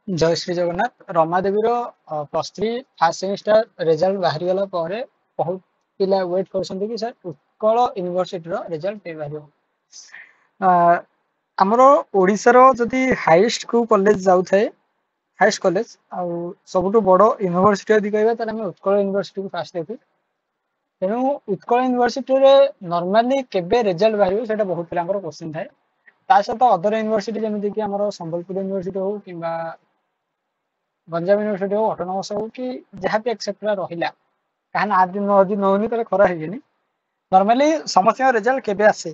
जय Shri Jagannath Ramadevi plus three fast semester result बाहरी गला पर बहुत पिला वेट कर कि सर उत्कल यूनिवर्सिटी रिजल्ट बाहर आमर ओडिशार जदि हाईएस्ट को कॉलेज जाऊ थाए हाईएस्ट कॉलेज आउ सबुठ बड़ यूनिवर्सिटी यदि कहबा ताले हम उत्कल यूनिवर्सिटी को फास्ट देखु तेणु उत्कल यूनिवर्सिटी रे नॉर्मली केबे रिजल्ट बाहर सेटा बहुत पिलांकर क्वेश्चन थाए ता सहित अदर यूनिवर्सिटी जेମିତି कि हमर संबलपुर यूनिवर्सिटी हो किंबा गंजाम यूनिवर्सिटी हो ऑटोनॉमस हो कि जहाँ भी एक्सेप्ट रहिला कहा ना दिन नदी नौनी तर खरा है नॉर्मली समस्त रिजल्ट केबे आसे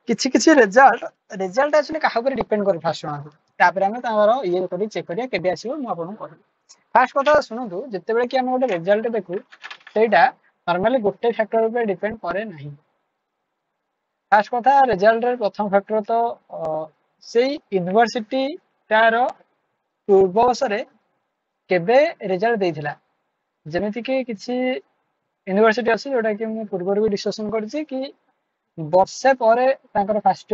किछि किछि रिजल्ट रिजल्ट एक्चुअली कहा ऊपर डिपेंड कर फास्ट जणा तापर हम तार ये करी चेक करिया केबे आसीबो मु आपन कहबी फास्ट कथा सुनंतु जते बेले कि हम गोटे रिजल्ट देखु सेटा नॉर्मली गोटे फैक्टर ऊपर डिपेंड करे नहीं फास्ट कथा रिजल्ट रे प्रथम फैक्टर तो से यूनिवर्सिटी तार पूर्व वर्ष केबे रिजल्ट देइथिला जेमिति कि किछि यूनिवर्सिटी अछि जोटा कि मु पूर्व भी डिस्कशन करछि कि वर्षे पर तांकर फर्स्ट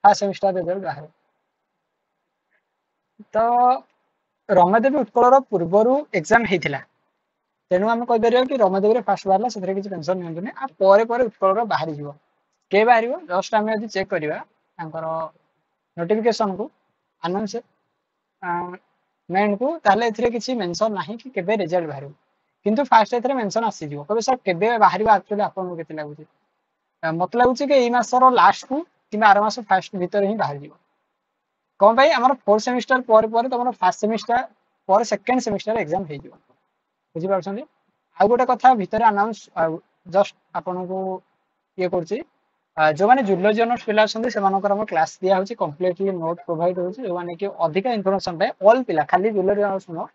सेमिस्टर रिजल्ट बाहर तो रमादेवी उत्कलर पूर्वरु एग्जाम हेतिला तेणु आम कहीपर कि रमादेवी फास्ट बाहर से किसी टेंशन नियंतुनी आ पर उत्कलर बाहरी जीव के बाहर जस्ट आम यदि चेक करवा नोटिफिकेशन को आनाउंस मेन को ताले एथिरे किछि मेंशन नाही कि केबे रिजल्ट बाहर किंतु फास्ट एथिरे मेंशन आसी जीव कबे सर केबे बाहर एक्चुअली आपन केते लागुछि मत लगुछि कि एई मासर लास्ट को कि आर मास फास्ट भीतर ही बाहर जीव कौन भाई आमर फोर्थ सेमिस्टर पर तुम फास्ट सेमिस्टर पर सेकेंड सेमिस्टर एग्जाम हो बुझी पार्छन्ती आ गोटे कथा भीतर अनाउंस जस्ट आपन को ये करछि जो माने जूलॉजी ऑनर्स पिला छथि सेमानकर हम क्लास दिया होछि कंप्लीटली नोट प्रोवाइड होछि जो माने कि अधिक इन्फॉर्मेशन पाए ऑल पिला खाली जूलॉजी ऑनर्स नो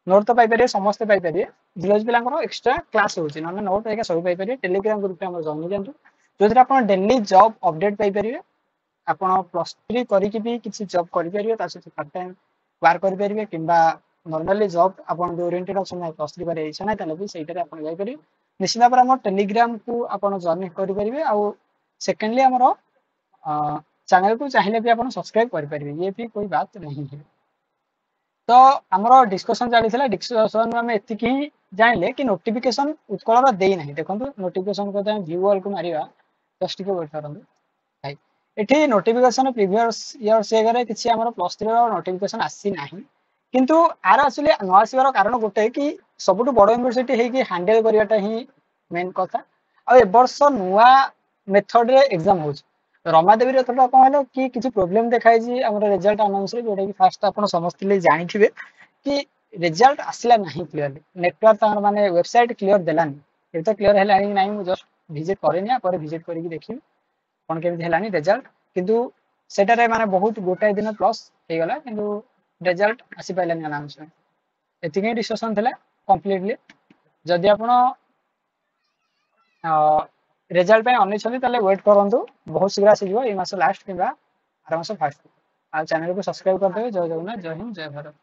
नोट तो पाई परिए समस्त पाई परिए जूलॉजी पिलांकर एक्स्ट्रा क्लास होछि न नोट एका सब पाई परिए टेलीग्राम ग्रुप पे हम जॉइन जानतु जोथि आपन डेली जॉब अपडेट पाई परिए आपन प्लस 3 करिकि भी किछि जॉब करि परिए तासे पार्ट टाइम वर्क करि परिए किंबा नॉर्मली जॉब आपन जो ओरिएंटेड अछन प्लस 3 करे इच्छा नै तले भी सेइटारे आपन जाई परिए निश्चित पर हम टेलीग्राम को आपन जॉइन करि परिए आ सेकेंडली हमरो चैनल को चाहिए भी आप सब्सक्राइब करें ये भी कोई बात नहीं है तो आमर डिस्कशन चली डिस्कशन में एतिक ही जानले कि नोटिफिकेशन उत्कल दे ना देखो नोटिफिकेशन को व्यू ऑल को मारिया जस्ट वेट करूँ भाई ये नोटिफिकेशन प्रीवियस इयर्स एगारे किसी आम प्लस 3 नोटिफिकेशन आसी ना किंतु आर एक्चुअली न आसबार कारण गोटे कि सबुठ बड़ यूनिवर्सिटी होगी हैंडल करवाटा ही मेन कथा आ वर्ष नुआ मेथड रे एग्जाम हो रमादेवी थोड़ा कौन है कि किसी प्रोब्लेम देखाई आम रिजल्ट अनाउंस जोटा कि फास्ट आप समस्त जानी कि रिजल्ट आसला नहीं क्लीयरली नेटवर्क माने वेबसाइट क्लीयर देलानी ये तो क्लीयर है नहीं जस्ट विजिट करेनि पर विजिट करके देखी कौन केमी है रिजल्ट किंतु सेटारे माने बहुत गोटाए दिन प्लस हो गला किंतु रिजल्ट आसी पाइलानी अनाउंसमेंट एतिक डिस्कशन थिला कंप्लीटली जदि आपण रिजल्ट अन वेट करूँ बहुत शीघ्र आसीज ये मास लास्ट कि आर मास फास्ट आ चैनल को सब्सक्राइब करदे जय जगन्नाथ जय हिंद जय भारत।